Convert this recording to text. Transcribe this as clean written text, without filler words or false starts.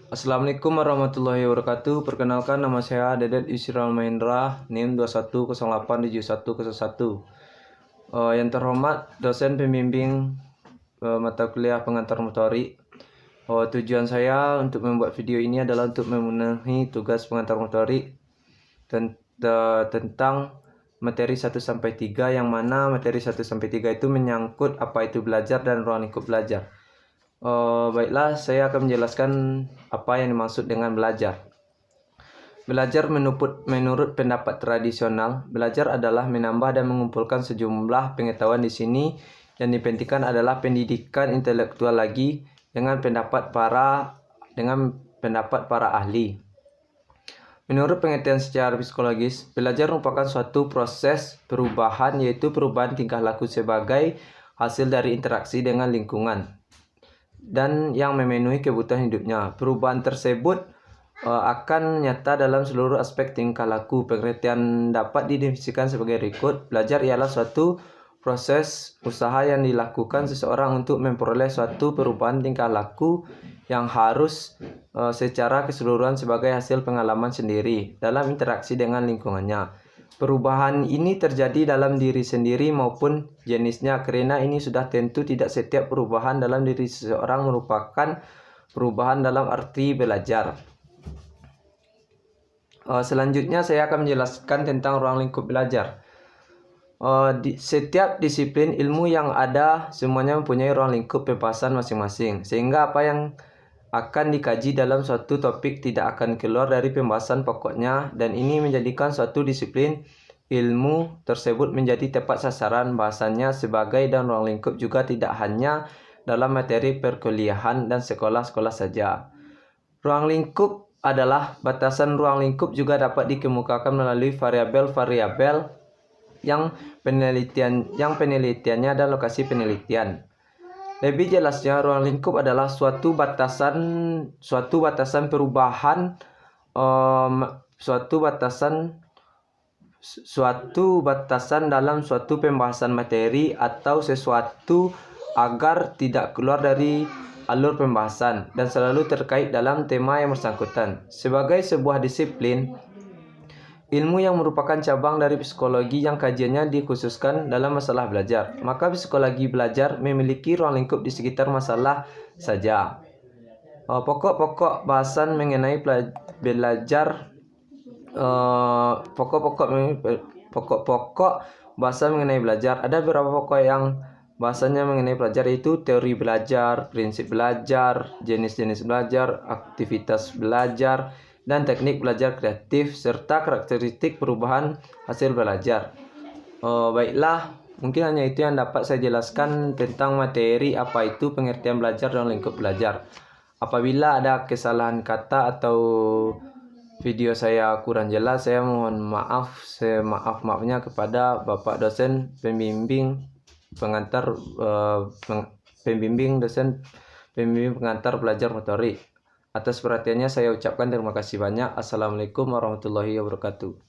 Assalamualaikum warahmatullahi wabarakatuh. Perkenalkan, nama saya Dedet Yusriel Mahendra, NIM 21087101. Yang terhormat dosen pembimbing mata kuliah pengantar motorik. Tujuan saya untuk membuat video ini adalah untuk memenuhi tugas pengantar motorik tentang materi 1-3, yang mana materi 1-3 itu menyangkut apa itu belajar dan ruang lingkup belajar. Baiklah, saya akan menjelaskan apa yang dimaksud dengan belajar. Belajar menurut pendapat tradisional, belajar adalah menambah dan mengumpulkan sejumlah pengetahuan. Di sini yang dipentingkan adalah pendidikan intelektual lagi dengan pendapat para ahli. Menurut pengertian secara psikologis, belajar merupakan suatu proses perubahan, yaitu perubahan tingkah laku sebagai hasil dari interaksi dengan lingkungan dan yang memenuhi kebutuhan hidupnya. Perubahan tersebut akan nyata dalam seluruh aspek tingkah laku. Pengertian dapat didefinisikan sebagai berikut. Belajar ialah suatu proses usaha yang dilakukan seseorang untuk memperoleh suatu perubahan tingkah laku yang harus secara keseluruhan sebagai hasil pengalaman sendiri dalam interaksi dengan lingkungannya. Perubahan ini terjadi dalam diri sendiri maupun jenisnya, karena ini sudah tentu tidak setiap perubahan dalam diri seseorang merupakan perubahan dalam arti belajar. Selanjutnya saya akan menjelaskan tentang ruang lingkup belajar. Setiap disiplin ilmu yang ada semuanya mempunyai ruang lingkup pembahasan masing-masing, sehingga apa yang akan dikaji dalam suatu topik tidak akan keluar dari pembahasan pokoknya, dan ini menjadikan suatu disiplin ilmu tersebut menjadi tepat sasaran bahasannya sebagai, dan ruang lingkup juga tidak hanya dalam materi perkuliahan dan sekolah-sekolah saja. Ruang lingkup adalah batasan. Ruang lingkup juga dapat dikemukakan melalui variabel-variabel yang penelitiannya dan lokasi penelitian. Lebih jelasnya, ruang lingkup adalah suatu batasan perubahan, suatu batasan dalam suatu pembahasan materi atau sesuatu agar tidak keluar dari alur pembahasan dan selalu terkait dalam tema yang bersangkutan. Sebagai sebuah disiplin ilmu yang merupakan cabang dari psikologi yang kajiannya dikhususkan dalam masalah belajar, maka psikologi belajar memiliki ruang lingkup di sekitar masalah saja. Pokok-pokok bahasan mengenai belajar, pokok-pokok bahasan mengenai belajar. Ada beberapa pokok yang bahasanya mengenai belajar, yaitu teori belajar, prinsip belajar, jenis-jenis belajar, aktivitas belajar, dan teknik belajar kreatif, serta karakteristik perubahan hasil belajar. Baiklah, mungkin hanya itu yang dapat saya jelaskan tentang materi apa itu pengertian belajar dan lingkup belajar. Apabila ada kesalahan kata atau video saya kurang jelas, saya mohon maaf. Maafnya kepada Bapak dosen pembimbing pengantar belajar motorik. Atas perhatiannya saya ucapkan terima kasih banyak. Assalamualaikum warahmatullahi wabarakatuh.